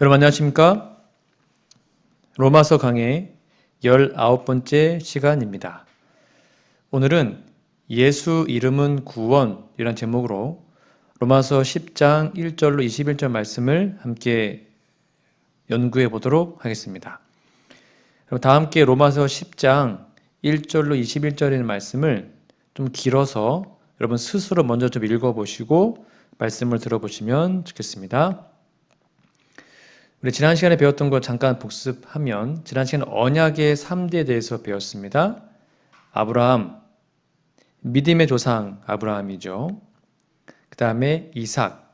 여러분 안녕하십니까? 로마서 강의 19번째 시간입니다. 오늘은 예수 이름은 구원이라는 제목으로 로마서 10장 1절로 21절 말씀을 함께 연구해 보도록 하겠습니다. 그럼 다 함께 로마서 10장 1절로 21절의 말씀을 좀 길어서 여러분 스스로 먼저 좀 읽어보시고 말씀을 들어보시면 좋겠습니다. 우리 지난 시간에 배웠던 거 잠깐 복습하면 지난 시간에 언약의 3대에 대해서 배웠습니다. 아브라함, 믿음의 조상 아브라함이죠. 그 다음에 이삭,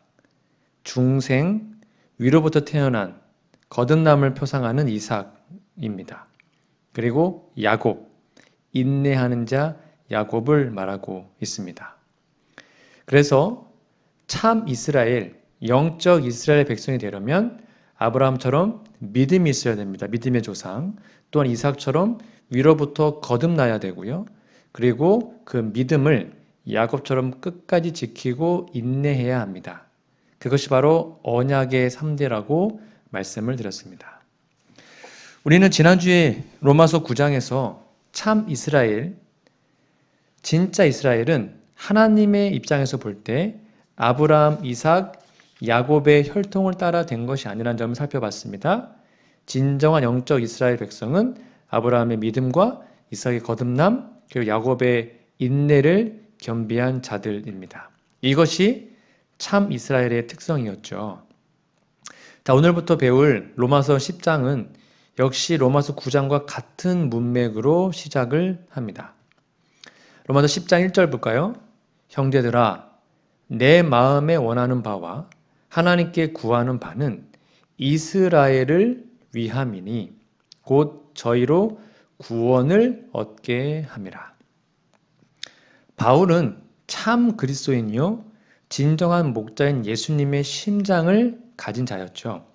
중생, 위로부터 태어난 거듭남을 표상하는 이삭입니다. 그리고 야곱, 인내하는 자 야곱을 말하고 있습니다. 그래서 참 이스라엘, 영적 이스라엘 백성이 되려면 아브라함처럼 믿음이 있어야 됩니다. 믿음의 조상. 또한 이삭처럼 위로부터 거듭나야 되고요. 그리고 그 믿음을 야곱처럼 끝까지 지키고 인내해야 합니다. 그것이 바로 언약의 3대라고 말씀을 드렸습니다. 우리는 지난주에 로마서 9장에서 참 이스라엘, 진짜 이스라엘은 하나님의 입장에서 볼 때 아브라함, 이삭, 야곱의 혈통을 따라 된 것이 아니라는 점을 살펴봤습니다. 진정한 영적 이스라엘 백성은 아브라함의 믿음과 이삭의 거듭남, 그리고 야곱의 인내를 겸비한 자들입니다. 이것이 참 이스라엘의 특성이었죠. 자, 오늘부터 배울 로마서 10장은 역시 로마서 9장과 같은 문맥으로 시작을 합니다. 로마서 10장 1절 볼까요? 형제들아, 내 마음에 원하는 바와 하나님께 구하는 바는 이스라엘을 위함이니 곧 저희로 구원을 얻게 함이라. 바울은 참 그리스도인이요 진정한 목자인 예수님의 심장을 가진 자였죠.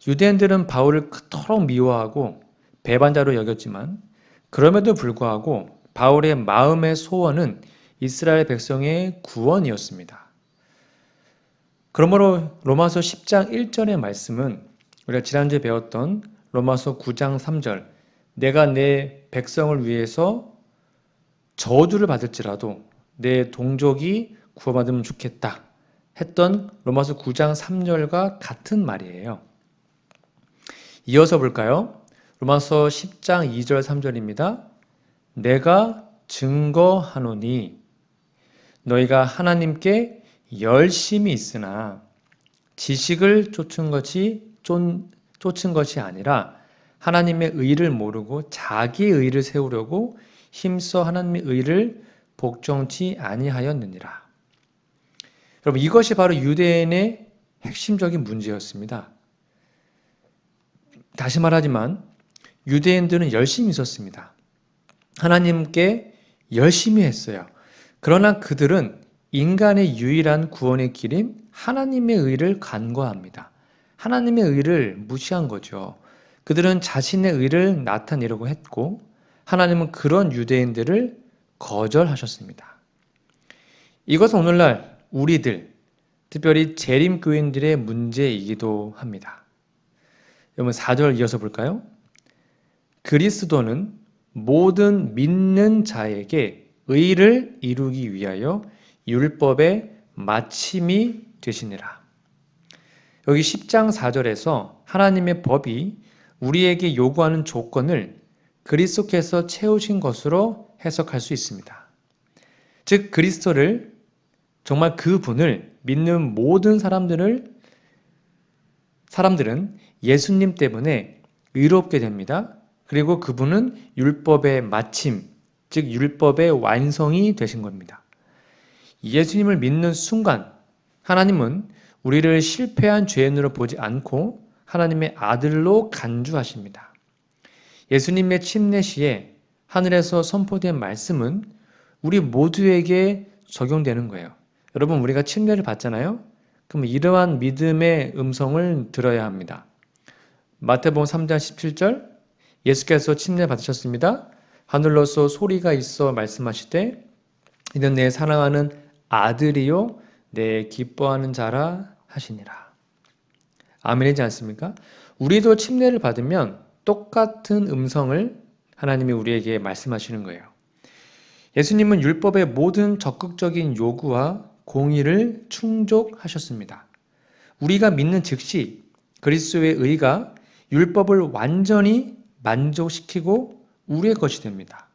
유대인들은 바울을 그토록 미워하고 배반자로 여겼지만 그럼에도 불구하고 바울의 마음의 소원은 이스라엘 백성의 구원이었습니다. 그러므로 로마서 10장 1절의 말씀은 우리가 지난주에 배웠던 로마서 9장 3절 내가 내 백성을 위해서 저주를 받을지라도 내 동족이 구원받으면 좋겠다 했던 로마서 9장 3절과 같은 말이에요. 이어서 볼까요? 로마서 10장 2절 3절입니다. 내가 증거하노니 너희가 하나님께 열심히 있으나 지식을 쫓은 것이 아니라 하나님의 의를 모르고 자기의 의를 세우려고 힘써 하나님의 의를 복종치 아니하였느니라. 여러분 이것이 바로 유대인의 핵심적인 문제였습니다. 다시 말하지만 유대인들은 열심히 있었습니다. 하나님께 열심히 했어요. 그러나 그들은 인간의 유일한 구원의 길인 하나님의 의를 간과합니다. 하나님의 의를 무시한 거죠. 그들은 자신의 의를 나타내려고 했고 하나님은 그런 유대인들을 거절하셨습니다. 이것은 오늘날 우리들, 특별히 재림교인들의 문제이기도 합니다. 여러분 4절 이어서 볼까요? 그리스도는 모든 믿는 자에게 의를 이루기 위하여 율법의 마침이 되시니라. 여기 10장 4절에서 하나님의 법이 우리에게 요구하는 조건을 그리스도께서 채우신 것으로 해석할 수 있습니다. 즉 그리스도를 정말 그분을 믿는 모든 사람들은 예수님 때문에 의롭게 됩니다. 그리고 그분은 율법의 마침, 즉 율법의 완성이 되신 겁니다. 예수님을 믿는 순간 하나님은 우리를 실패한 죄인으로 보지 않고 하나님의 아들로 간주하십니다. 예수님의 침례 시에 하늘에서 선포된 말씀은 우리 모두에게 적용되는 거예요. 여러분 우리가 침례를 받잖아요. 그럼 이러한 믿음의 음성을 들어야 합니다. 마태복음 3장 17절 예수께서 침례 받으셨습니다. 하늘로서 소리가 있어 말씀하시되 이는 내 사랑하는 아들이요 내 기뻐하는 자라 하시니라. 아멘이지 않습니까? 우리도 침례를 받으면 똑같은 음성을 하나님이 우리에게 말씀하시는 거예요. 예수님은 율법의 모든 적극적인 요구와 공의를 충족하셨습니다. 우리가 믿는 즉시 그리스도의 의가 율법을 완전히 만족시키고 우리의 것이 됩니다.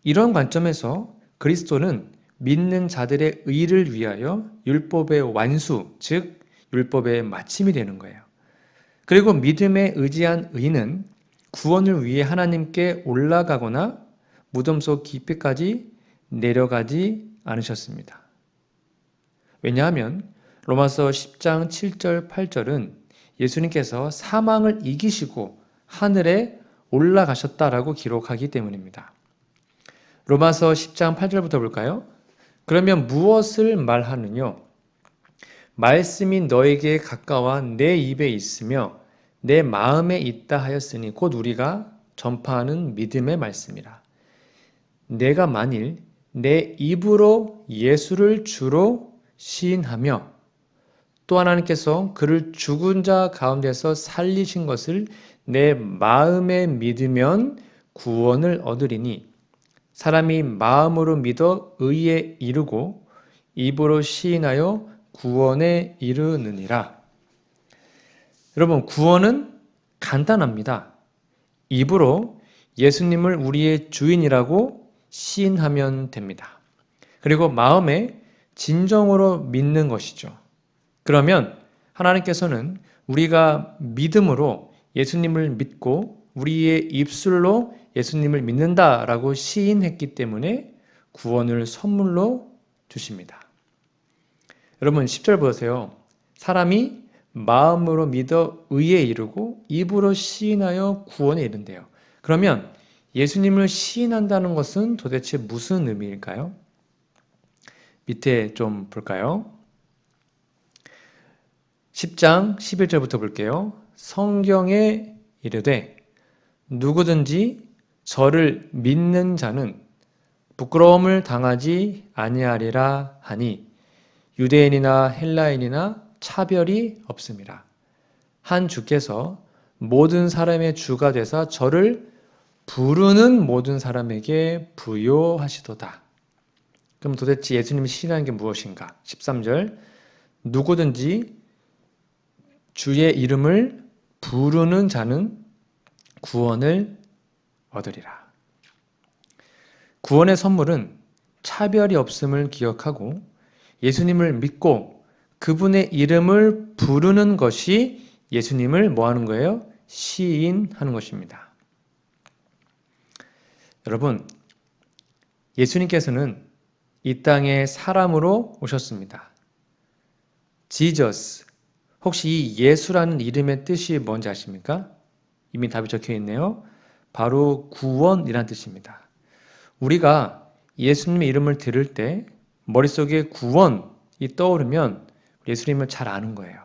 이런 관점에서 그리스도는 믿는 자들의 의를 위하여 율법의 완수, 즉 율법의 마침이 되는 거예요. 그리고 믿음에 의지한 의는 구원을 위해 하나님께 올라가거나 무덤 속 깊이까지 내려가지 않으셨습니다. 왜냐하면 로마서 10장 7절 8절은 예수님께서 사망을 이기시고 하늘에 올라가셨다라고 기록하기 때문입니다. 로마서 10장 8절부터 볼까요? 그러면 무엇을 말하느뇨? 말씀이 너에게 가까워 내 입에 있으며 내 마음에 있다 하였으니 곧 우리가 전파하는 믿음의 말씀이라. 내가 만일 내 입으로 예수를 주로 시인하며 또 하나님께서 그를 죽은 자 가운데서 살리신 것을 내 마음에 믿으면 구원을 얻으리니 사람이 마음으로 믿어 의에 이르고 입으로 시인하여 구원에 이르느니라. 여러분, 구원은 간단합니다. 입으로 예수님을 우리의 주인이라고 시인하면 됩니다. 그리고 마음에 진정으로 믿는 것이죠. 그러면 하나님께서는 우리가 믿음으로 예수님을 믿고 우리의 입술로 예수님을 믿는다라고 시인했기 때문에 구원을 선물로 주십니다. 여러분 10절 보세요. 사람이 마음으로 믿어 의에 이르고 입으로 시인하여 구원에 이른대요. 그러면 예수님을 시인한다는 것은 도대체 무슨 의미일까요? 밑에 좀 볼까요? 10장 11절부터 볼게요. 성경에 이르되 누구든지 저를 믿는 자는 부끄러움을 당하지 아니하리라 하니 유대인이나 헬라인이나 차별이 없습니다. 한 주께서 모든 사람의 주가 되사 저를 부르는 모든 사람에게 부요하시도다. 그럼 도대체 예수님이 시인하는 게 무엇인가? 13절 누구든지 주의 이름을 부르는 자는 구원을 얻으리라. 구원의 선물은 차별이 없음을 기억하고 예수님을 믿고 그분의 이름을 부르는 것이 예수님을 뭐 하는 거예요? 시인하는 것입니다. 여러분, 예수님께서는 이 땅에 사람으로 오셨습니다. 지저스. 혹시 이 예수라는 이름의 뜻이 뭔지 아십니까? 이미 답이 적혀 있네요. 바로 구원이라는 뜻입니다. 우리가 예수님의 이름을 들을 때 머릿속에 구원이 떠오르면 예수님을 잘 아는 거예요.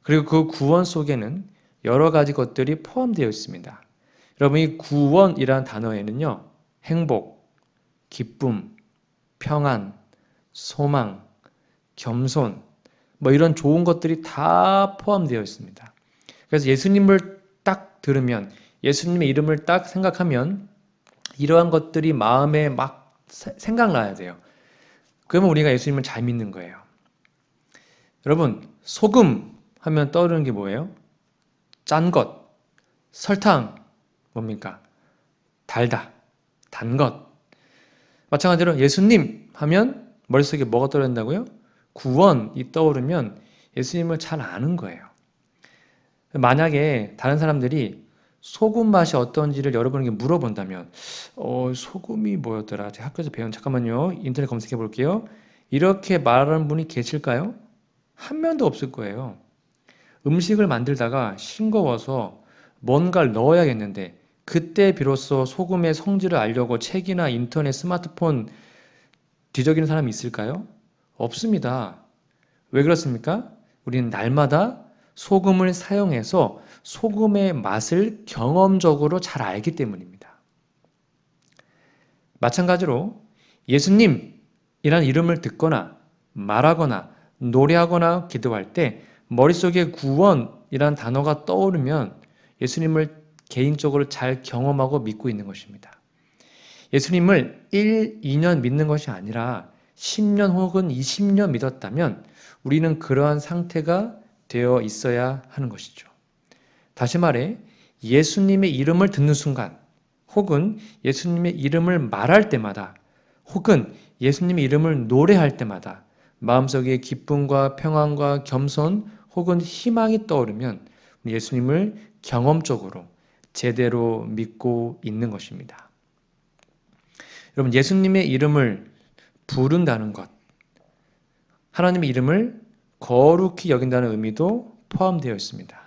그리고 그 구원 속에는 여러 가지 것들이 포함되어 있습니다. 여러분, 이 구원이라는 단어에는요, 행복, 기쁨, 평안, 소망, 겸손, 뭐 이런 좋은 것들이 다 포함되어 있습니다. 그래서 예수님을 딱 들으면, 예수님의 이름을 딱 생각하면 이러한 것들이 마음에 막 생각나야 돼요. 그러면 우리가 예수님을 잘 믿는 거예요. 여러분, 소금 하면 떠오르는 게 뭐예요? 짠 것. 설탕, 뭡니까? 달다, 단 것. 마찬가지로 예수님 하면 머릿속에 뭐가 떠오른다고요? 구원이 떠오르면 예수님을 잘 아는 거예요. 만약에 다른 사람들이 소금 맛이 어떤지를 여러분에게 물어본다면 소금이 뭐였더라? 제가 학교에서 배운 잠깐만요. 인터넷 검색해 볼게요. 이렇게 말하는 분이 계실까요? 한 명도 없을 거예요. 음식을 만들다가 싱거워서 뭔가를 넣어야겠는데 그때 비로소 소금의 성질을 알려고 책이나 인터넷, 스마트폰 뒤적이는 사람이 있을까요? 없습니다. 왜 그렇습니까? 우리는 날마다 소금을 사용해서 소금의 맛을 경험적으로 잘 알기 때문입니다. 마찬가지로 예수님이란 이름을 듣거나 말하거나 노래하거나 기도할 때 머릿속에 구원이란 단어가 떠오르면 예수님을 개인적으로 잘 경험하고 믿고 있는 것입니다. 예수님을 1, 2년 믿는 것이 아니라 10년 혹은 20년 믿었다면 우리는 그러한 상태가 되어 있어야 하는 것이죠. 다시 말해 예수님의 이름을 듣는 순간 혹은 예수님의 이름을 말할 때마다 혹은 예수님의 이름을 노래할 때마다 마음속에 기쁨과 평안과 겸손 혹은 희망이 떠오르면 예수님을 경험적으로 제대로 믿고 있는 것입니다. 여러분, 예수님의 이름을 부른다는 것, 하나님의 이름을 거룩히 여긴다는 의미도 포함되어 있습니다.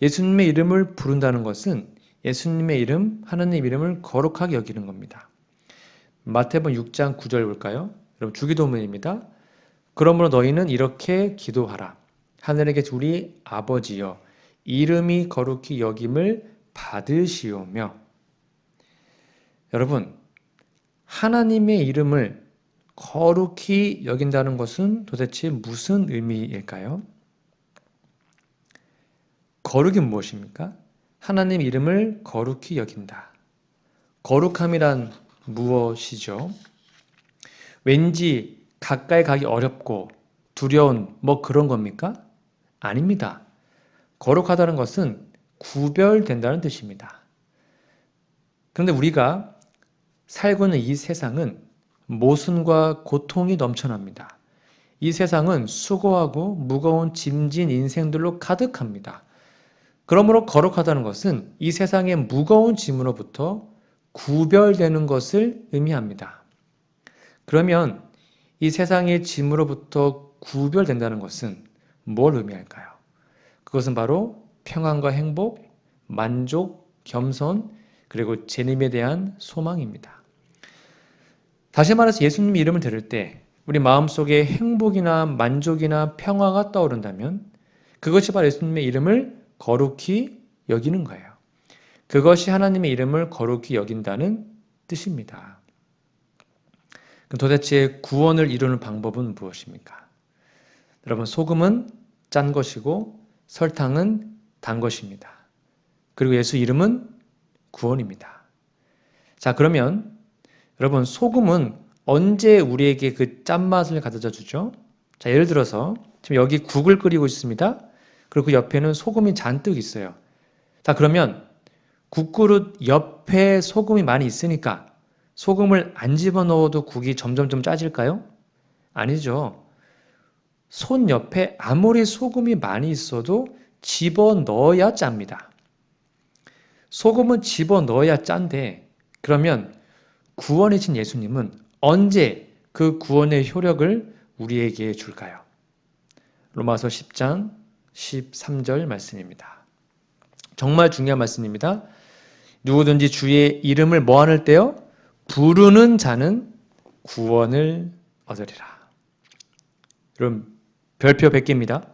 예수님의 이름을 부른다는 것은 예수님의 이름, 하나님의 이름을 거룩하게 여기는 겁니다. 마태복음 6장 9절 볼까요? 여러분, 주기도문입니다. 그러므로 너희는 이렇게 기도하라. 하늘에 계신 우리 아버지여, 이름이 거룩히 여김을 받으시오며. 여러분, 하나님의 이름을 거룩히 여긴다는 것은 도대체 무슨 의미일까요? 거룩이 무엇입니까? 하나님 이름을 거룩히 여긴다. 거룩함이란 무엇이죠? 왠지 가까이 가기 어렵고 두려운 그런 겁니까? 아닙니다. 거룩하다는 것은 구별된다는 뜻입니다. 그런데 우리가 살고 있는 이 세상은 모순과 고통이 넘쳐납니다. 이 세상은 수고하고 무거운 짐진 인생들로 가득합니다. 그러므로 거룩하다는 것은 이 세상의 무거운 짐으로부터 구별되는 것을 의미합니다. 그러면 이 세상의 짐으로부터 구별된다는 것은 뭘 의미할까요? 그것은 바로 평안과 행복, 만족, 겸손, 그리고 재림에 대한 소망입니다. 다시 말해서 예수님 이름을 들을 때 우리 마음속에 행복이나 만족이나 평화가 떠오른다면 그것이 바로 예수님의 이름을 거룩히 여기는 거예요. 그것이 하나님의 이름을 거룩히 여긴다는 뜻입니다. 그럼 도대체 구원을 이루는 방법은 무엇입니까? 여러분, 소금은 짠 것이고 설탕은 단 것입니다. 그리고 예수 이름은 구원입니다. 자, 그러면 여러분, 소금은 언제 우리에게 그 짠맛을 가져다 주죠? 자, 예를 들어서 지금 여기 국을 끓이고 있습니다. 그리고 그 옆에는 소금이 잔뜩 있어요. 자, 그러면 국그릇 옆에 소금이 많이 있으니까 소금을 안 집어넣어도 국이 점점점 짜질까요? 아니죠. 손 옆에 아무리 소금이 많이 있어도 집어넣어야 짭니다. 소금은 집어넣어야 짠데 그러면 구원이신 예수님은 언제 그 구원의 효력을 우리에게 줄까요? 로마서 10장 13절 말씀입니다. 정말 중요한 말씀입니다. 누구든지 주의 이름을 뭐하는 때요? 부르는 자는 구원을 얻으리라. 여러분, 별표 100개입니다.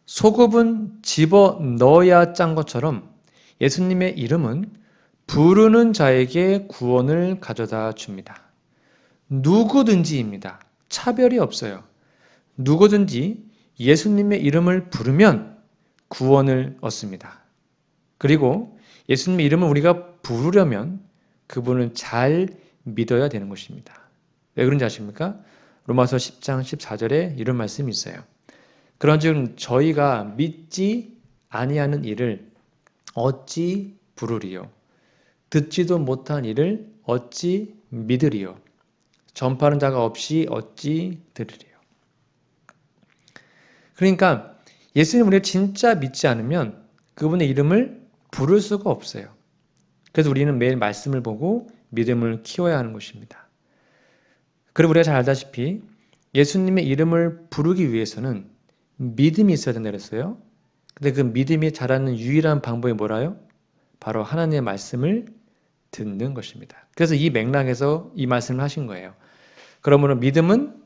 소금은 집어넣어야 짠 것처럼 예수님의 이름은 부르는 자에게 구원을 가져다 줍니다. 누구든지입니다. 차별이 없어요. 누구든지 예수님의 이름을 부르면 구원을 얻습니다. 그리고 예수님의 이름을 우리가 부르려면 그분을 잘 믿어야 되는 것입니다. 왜 그런지 아십니까? 로마서 10장 14절에 이런 말씀이 있어요. 그런즉 저희가 믿지 아니하는 이를 어찌 부르리요? 듣지도 못한 이를 어찌 믿으리요? 전파하는 자가 없이 어찌 들으리요? 그러니까 예수님 우리가 진짜 믿지 않으면 그분의 이름을 부를 수가 없어요. 그래서 우리는 매일 말씀을 보고 믿음을 키워야 하는 것입니다. 그리고 우리가 잘 알다시피 예수님의 이름을 부르기 위해서는 믿음이 있어야 된다 그랬어요. 근데 그 믿음이 자라는 유일한 방법이 뭐라요? 바로 하나님의 말씀을 듣는 것입니다. 그래서 이 맥락에서 이 말씀을 하신 거예요. 그러므로 믿음은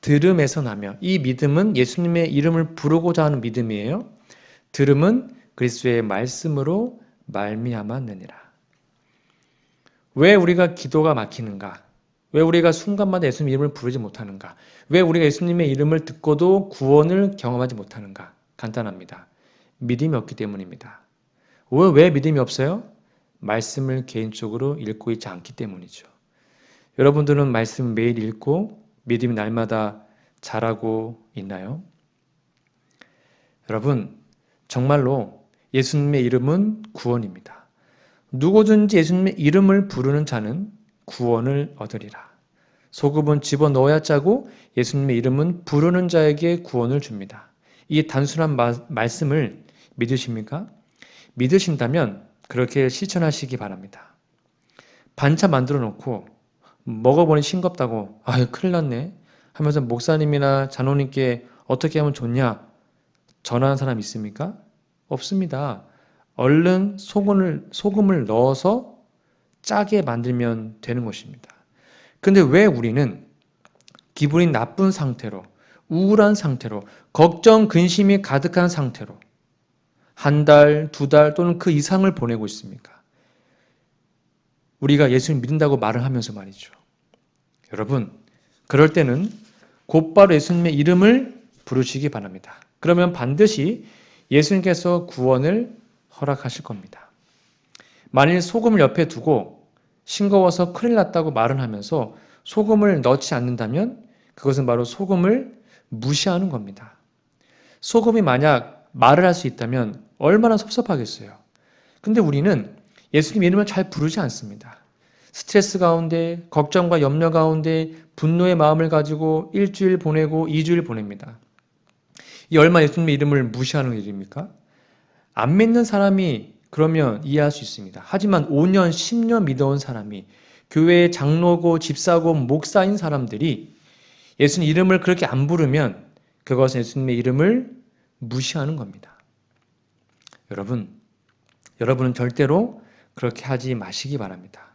들음에서 나며 이 믿음은 예수님의 이름을 부르고자 하는 믿음이에요. 들음은 그리스도의 말씀으로 말미암았느니라. 왜 우리가 기도가 막히는가? 왜 우리가 순간마다 예수님의 이름을 부르지 못하는가? 왜 우리가 예수님의 이름을 듣고도 구원을 경험하지 못하는가? 간단합니다. 믿음이 없기 때문입니다. 왜 믿음이 없어요? 말씀을 개인적으로 읽고 있지 않기 때문이죠. 여러분들은 말씀 매일 읽고 믿음이 날마다 자라고 있나요? 여러분, 정말로 예수님의 이름은 구원입니다. 누구든지 예수님의 이름을 부르는 자는 구원을 얻으리라. 소금은 집어넣어야 짜고 예수님의 이름은 부르는 자에게 구원을 줍니다. 이 단순한 말씀을 믿으십니까? 믿으신다면 그렇게 실천하시기 바랍니다. 반찬 만들어 놓고 먹어보니 싱겁다고 큰일 났네 하면서 목사님이나 장로님께 어떻게 하면 좋냐 전하는 사람 있습니까? 없습니다. 얼른 소금을 넣어서 짜게 만들면 되는 것입니다. 근데 왜 우리는 기분이 나쁜 상태로, 우울한 상태로, 걱정, 근심이 가득한 상태로 한 달, 두 달 또는 그 이상을 보내고 있습니까? 우리가 예수님 믿는다고 말을 하면서 말이죠. 여러분, 그럴 때는 곧바로 예수님의 이름을 부르시기 바랍니다. 그러면 반드시 예수님께서 구원을 허락하실 겁니다. 만일 소금을 옆에 두고 싱거워서 큰일 났다고 말을 하면서 소금을 넣지 않는다면 그것은 바로 소금을 무시하는 겁니다. 소금이 만약 말을 할 수 있다면 얼마나 섭섭하겠어요. 근데 우리는 예수님 이름을 잘 부르지 않습니다. 스트레스 가운데, 걱정과 염려 가운데 분노의 마음을 가지고 일주일 보내고 2주일 보냅니다. 이 얼마 예수님의 이름을 무시하는 일입니까? 안 믿는 사람이 그러면 이해할 수 있습니다. 하지만 5년, 10년 믿어온 사람이 교회의 장로고 집사고 목사인 사람들이 예수님 이름을 그렇게 안 부르면 그것은 예수님의 이름을 무시하는 겁니다. 여러분은 절대로 그렇게 하지 마시기 바랍니다.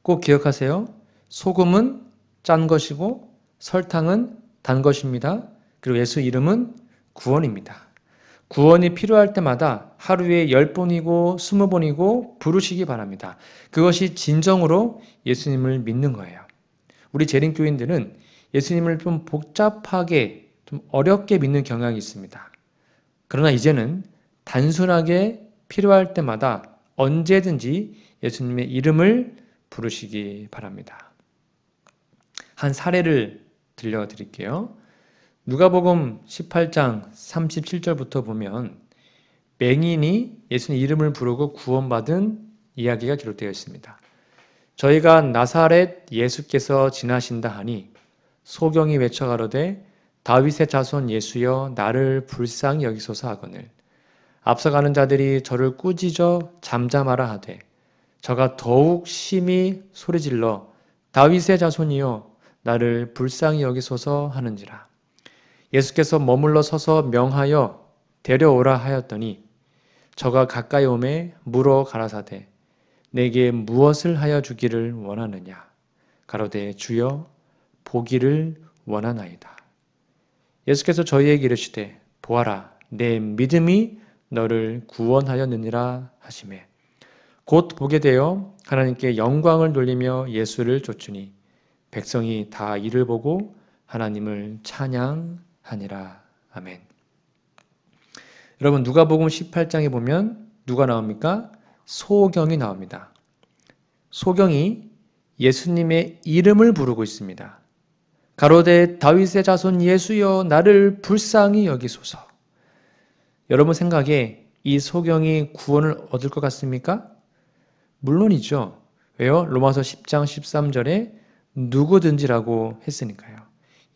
꼭 기억하세요. 소금은 짠 것이고 설탕은 단 것입니다. 그리고 예수 이름은 구원입니다. 구원이 필요할 때마다 하루에 10번이고 20번이고 부르시기 바랍니다. 그것이 진정으로 예수님을 믿는 거예요. 우리 재림교인들은 예수님을 좀 복잡하게, 좀 어렵게 믿는 경향이 있습니다. 그러나 이제는 단순하게 필요할 때마다 언제든지 예수님의 이름을 부르시기 바랍니다. 한 사례를 들려드릴게요. 누가복음 18장 37절부터 보면 맹인이 예수님 이름을 부르고 구원받은 이야기가 기록되어 있습니다. 저희가 나사렛 예수께서 지나신다 하니 소경이 외쳐 가로되 다윗의 자손 예수여 나를 불쌍히 여기소서 하거늘 앞서가는 자들이 저를 꾸짖어 잠잠하라 하되 저가 더욱 심히 소리질러 다윗의 자손이여 나를 불쌍히 여기소서 하는지라. 예수께서 머물러 서서 명하여 데려오라 하였더니 저가 가까이 오매 물어 가라사대 내게 무엇을 하여 주기를 원하느냐. 가로되 주여 보기를 원하나이다. 예수께서 저희에게 이르시되 보아라 내 믿음이 너를 구원하였느니라 하시매 곧 보게 되어 하나님께 영광을 돌리며 예수를 쫓으니 백성이 다 이를 보고 하나님을 찬양하니라. 아멘. 여러분 누가복음 18장에 보면 누가 나옵니까? 소경이 나옵니다. 소경이 예수님의 이름을 부르고 있습니다. 가로되 다윗의 자손 예수여 나를 불쌍히 여기소서. 여러분 생각에 이 소경이 구원을 얻을 것 같습니까? 물론이죠. 왜요? 로마서 10장 13절에 누구든지라고 했으니까요.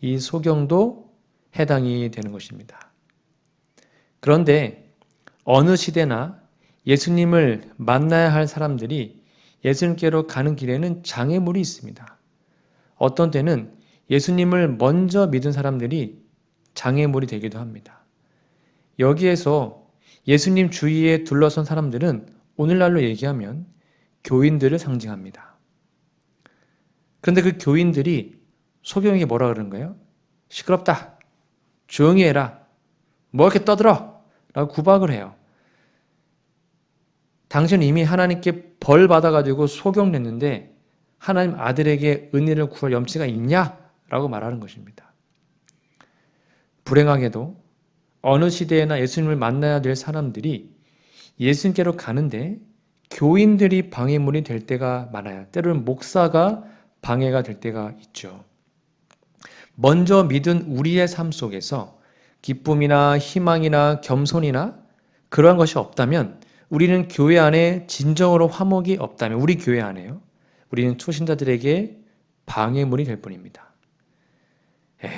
이 소경도 해당이 되는 것입니다. 그런데 어느 시대나 예수님을 만나야 할 사람들이 예수님께로 가는 길에는 장애물이 있습니다. 어떤 때는 예수님을 먼저 믿은 사람들이 장애물이 되기도 합니다. 여기에서 예수님 주위에 둘러선 사람들은 오늘날로 얘기하면 교인들을 상징합니다. 그런데 그 교인들이 소경에게 뭐라 그러는 거예요? 시끄럽다. 조용히 해라. 뭐 이렇게 떠들어? 라고 구박을 해요. 당신은 이미 하나님께 벌 받아가지고 소경냈는데 하나님 아들에게 은혜를 구할 염치가 있냐? 라고 말하는 것입니다. 불행하게도 어느 시대에나 예수님을 만나야 될 사람들이 예수님께로 가는데 교인들이 방해물이 될 때가 많아요. 때로는 목사가 방해가 될 때가 있죠. 먼저 믿은 우리의 삶 속에서 기쁨이나 희망이나 겸손이나 그러한 것이 없다면, 우리는 교회 안에 진정으로 화목이 없다면, 우리 교회 안에요, 우리는 초신자들에게 방해물이 될 뿐입니다.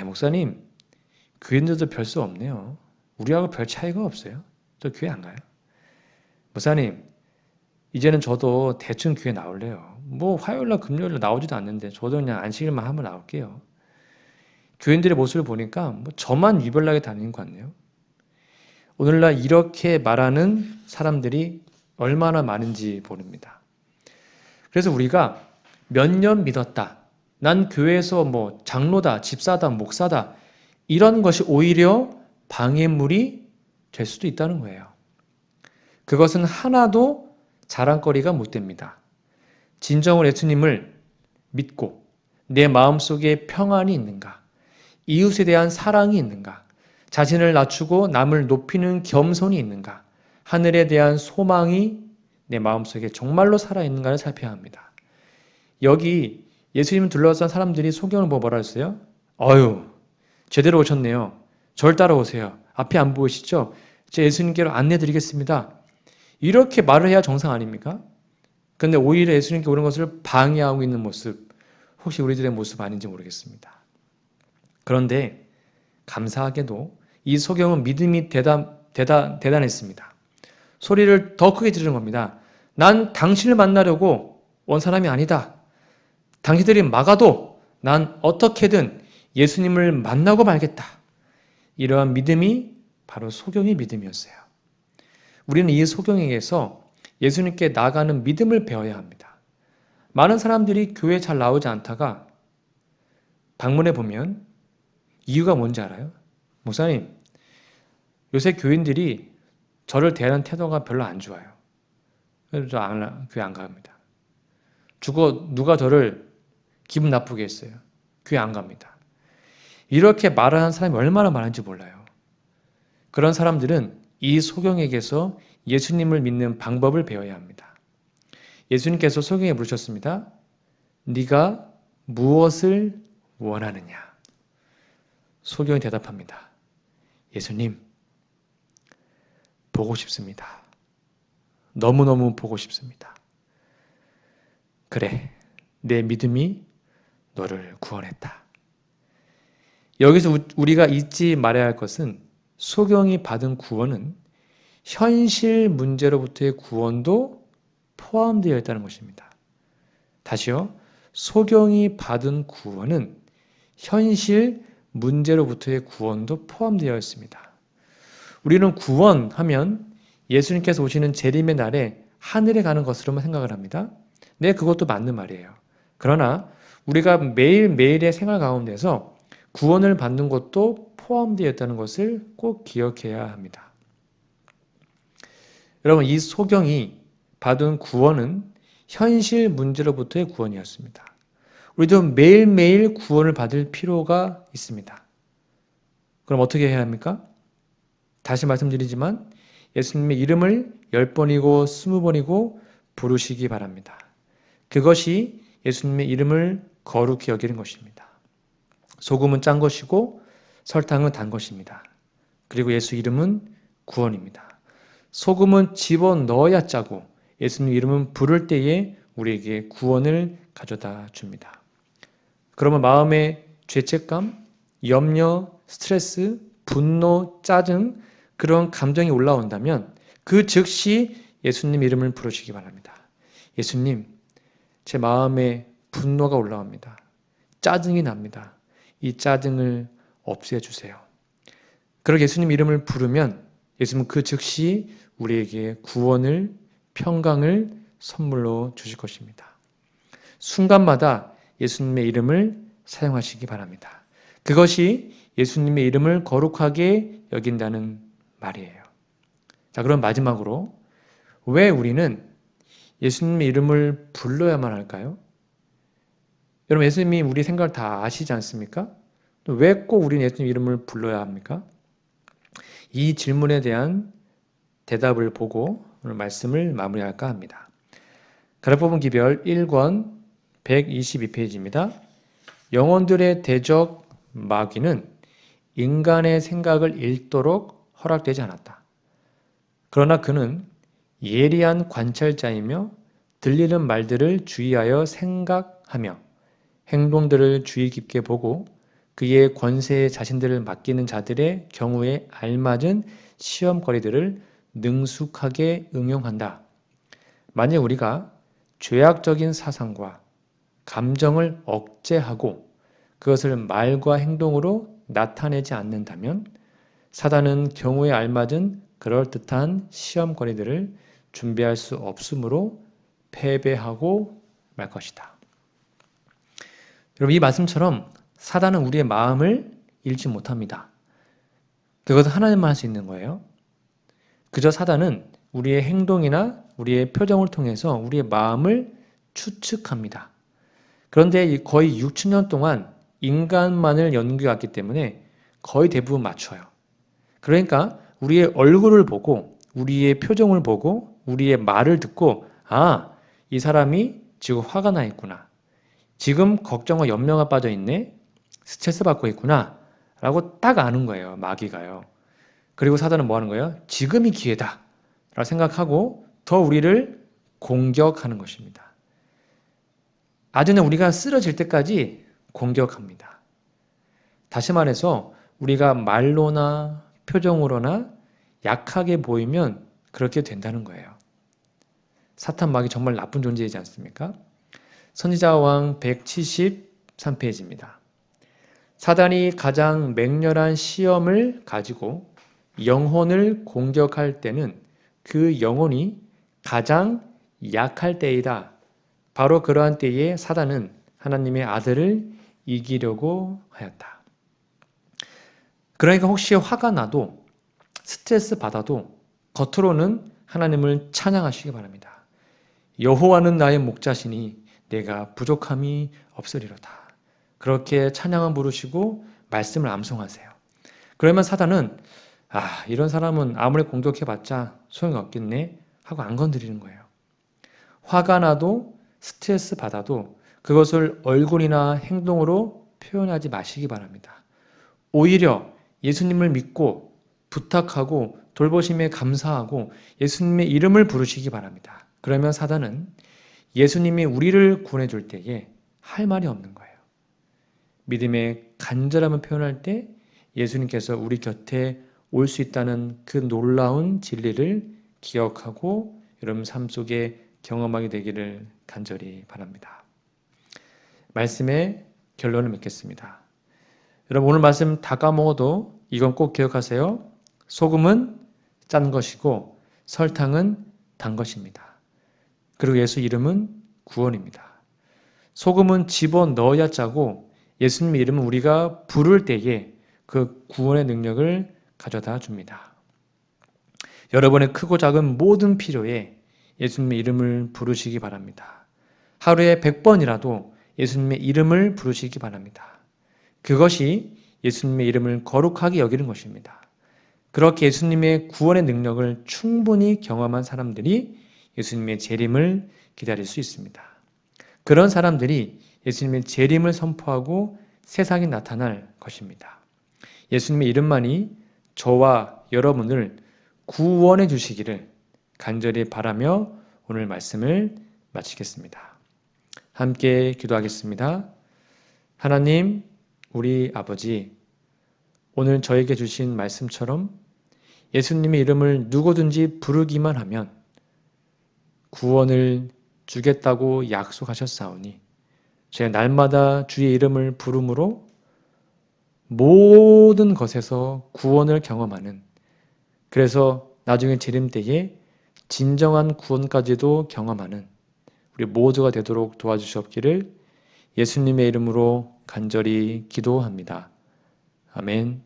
목사님, 교인들도 별 수 없네요. 우리하고 별 차이가 없어요. 저 교회 안 가요. 목사님, 이제는 저도 대충 교회 나올래요. 뭐 화요일날 금요일날 나오지도 않는데 저도 그냥 안식일만 하면 나올게요. 교인들의 모습을 보니까 뭐 저만 유별나게 다니는 것 같네요. 오늘날 이렇게 말하는 사람들이 얼마나 많은지 모릅니다. 그래서 우리가 몇 년 믿었다, 난 교회에서 뭐 장로다, 집사다, 목사다, 이런 것이 오히려 방해물이 될 수도 있다는 거예요. 그것은 하나도 자랑거리가 못 됩니다. 진정으로 예수님을 믿고 내 마음속에 평안이 있는가, 이웃에 대한 사랑이 있는가, 자신을 낮추고 남을 높이는 겸손이 있는가, 하늘에 대한 소망이 내 마음속에 정말로 살아있는가를 살펴야 합니다. 여기 예수님을 둘러싼 사람들이 소경을 보고 뭐라 했어요? 어휴, 제대로 오셨네요. 절 따라오세요. 앞에 안 보이시죠? 제 예수님께로 안내드리겠습니다. 이렇게 말을 해야 정상 아닙니까? 그런데 오히려 예수님께 오는 것을 방해하고 있는 모습, 혹시 우리들의 모습 아닌지 모르겠습니다. 그런데 감사하게도 이 소경은 믿음이 대단했습니다. 소리를 더 크게 지르는 겁니다. 난 당신을 만나려고 온 사람이 아니다. 당신들이 막아도 난 어떻게든 예수님을 만나고 말겠다. 이러한 믿음이 바로 소경의 믿음이었어요. 우리는 이 소경에게서 예수님께 나아가는 믿음을 배워야 합니다. 많은 사람들이 교회에 잘 나오지 않다가 방문해 보면 이유가 뭔지 알아요? 목사님, 요새 교인들이 저를 대하는 태도가 별로 안 좋아요. 그래서 저 교회 안 갑니다. 누가 저를 기분 나쁘게 했어요. 교회 안 갑니다. 이렇게 말하는 사람이 얼마나 많은지 몰라요. 그런 사람들은 이 소경에게서 예수님을 믿는 방법을 배워야 합니다. 예수님께서 소경에 물으셨습니다. 네가 무엇을 원하느냐? 소경이 대답합니다. 예수님, 보고 싶습니다. 너무너무 보고 싶습니다. 그래, 내 믿음이 너를 구원했다. 여기서 우리가 잊지 말아야 할 것은, 소경이 받은 구원은 현실 문제로부터의 구원도 포함되어 있다는 것입니다. 다시요. 소경이 받은 구원은 현실 문제로부터의 구원도 포함되어 있습니다. 우리는 구원하면 예수님께서 오시는 재림의 날에 하늘에 가는 것으로만 생각을 합니다. 네, 그것도 맞는 말이에요. 그러나 우리가 매일매일의 생활 가운데서 구원을 받는 것도 포함되어 있다는 것을 꼭 기억해야 합니다. 여러분, 이 소경이 받은 구원은 현실 문제로부터의 구원이었습니다. 우리도 매일매일 구원을 받을 필요가 있습니다. 그럼 어떻게 해야 합니까? 다시 말씀드리지만 예수님의 이름을 10번이고 20번이고 부르시기 바랍니다. 그것이 예수님의 이름을 거룩히 여기는 것입니다. 소금은 짠 것이고 설탕은 단 것입니다. 그리고 예수 이름은 구원입니다. 소금은 집어넣어야 짜고 예수님 이름은 부를 때에 우리에게 구원을 가져다 줍니다. 그러면 마음에 죄책감, 염려, 스트레스, 분노, 짜증, 그런 감정이 올라온다면 그 즉시 예수님 이름을 부르시기 바랍니다. 예수님, 제 마음에 분노가 올라옵니다. 짜증이 납니다. 이 짜증을 없애주세요. 그렇게 예수님 이름을 부르면 예수님은 그 즉시 우리에게 구원을, 평강을 선물로 주실 것입니다. 순간마다 예수님의 이름을 사용하시기 바랍니다. 그것이 예수님의 이름을 거룩하게 여긴다는 말이에요. 자, 그럼 마지막으로 왜 우리는 예수님의 이름을 불러야만 할까요? 여러분, 예수님이 우리 생각을 다 아시지 않습니까? 왜 꼭 우리는 예수님 이름을 불러야 합니까? 이 질문에 대한 대답을 보고 오늘 말씀을 마무리할까 합니다. 가르법은 기별 1권 122페이지입니다. 영혼들의 대적 마귀는 인간의 생각을 읽도록 허락되지 않았다. 그러나 그는 예리한 관찰자이며 들리는 말들을 주의하여 생각하며 행동들을 주의 깊게 보고 그의 권세에 자신들을 맡기는 자들의 경우에 알맞은 시험거리들을 능숙하게 응용한다. 만약 우리가 죄악적인 사상과 감정을 억제하고 그것을 말과 행동으로 나타내지 않는다면 사단은 경우에 알맞은 그럴듯한 시험거리들을 준비할 수 없으므로 패배하고 말 것이다. 여러분, 이 말씀처럼 사단은 우리의 마음을 읽지 못합니다. 그것은 하나님만 할 수 있는 거예요. 그저 사단은 우리의 행동이나 우리의 표정을 통해서 우리의 마음을 추측합니다. 그런데 거의 6,000년 동안 인간만을 연구해왔기 때문에 거의 대부분 맞춰요. 그러니까 우리의 얼굴을 보고 우리의 표정을 보고 우리의 말을 듣고 이 사람이 지금 화가 나 있구나. 지금 걱정과 염려가 빠져 있네. 스트레스 받고 있구나. 라고 딱 아는 거예요. 마귀가요. 그리고 사단은 뭐 하는 거예요? 지금이 기회다. 라고 생각하고 더 우리를 공격하는 것입니다. 아주 그냥 우리가 쓰러질 때까지 공격합니다. 다시 말해서 우리가 말로나 표정으로나 약하게 보이면 그렇게 된다는 거예요. 사탄 마귀 정말 나쁜 존재이지 않습니까? 선지자왕 173페이지입니다. 사단이 가장 맹렬한 시험을 가지고 영혼을 공격할 때는 그 영혼이 가장 약할 때이다. 바로 그러한 때에 사단은 하나님의 아들을 이기려고 하였다. 그러니까 혹시 화가 나도 스트레스 받아도 겉으로는 하나님을 찬양하시기 바랍니다. 여호와는 나의 목자시니 내가 부족함이 없으리로다. 그렇게 찬양을 부르시고 말씀을 암송하세요. 그러면 사단은 이런 사람은 아무리 공격해봤자 소용이 없겠네 하고 안 건드리는 거예요. 화가 나도 스트레스 받아도 그것을 얼굴이나 행동으로 표현하지 마시기 바랍니다. 오히려 예수님을 믿고 부탁하고 돌보심에 감사하고 예수님의 이름을 부르시기 바랍니다. 그러면 사단은 예수님이 우리를 구원해 줄 때에 할 말이 없는 거예요. 믿음의 간절함을 표현할 때 예수님께서 우리 곁에 올 수 있다는 그 놀라운 진리를 기억하고 여러분 삶 속에 경험하게 되기를 간절히 바랍니다. 말씀의 결론을 맺겠습니다. 여러분 오늘 말씀 다 까먹어도 이건 꼭 기억하세요. 소금은 짠 것이고 설탕은 단 것입니다. 그리고 예수 이름은 구원입니다. 소금은 집어넣어야 짜고 예수님의 이름은 우리가 부를 때에 그 구원의 능력을 가져다 줍니다. 여러분의 크고 작은 모든 필요에 예수님의 이름을 부르시기 바랍니다. 하루에 100번이라도 예수님의 이름을 부르시기 바랍니다. 그것이 예수님의 이름을 거룩하게 여기는 것입니다. 그렇게 예수님의 구원의 능력을 충분히 경험한 사람들이 예수님의 재림을 기다릴 수 있습니다. 그런 사람들이 예수님의 재림을 선포하고 세상에 나타날 것입니다. 예수님의 이름만이 저와 여러분을 구원해 주시기를 간절히 바라며 오늘 말씀을 마치겠습니다. 함께 기도하겠습니다. 하나님, 우리 아버지, 오늘 저에게 주신 말씀처럼 예수님의 이름을 누구든지 부르기만 하면 구원을 주겠다고 약속하셨사오니 제가 날마다 주의 이름을 부름으로 모든 것에서 구원을 경험하는, 그래서 나중에 재림 때에 진정한 구원까지도 경험하는 우리 모두가 되도록 도와주시옵기를 예수님의 이름으로 간절히 기도합니다. 아멘.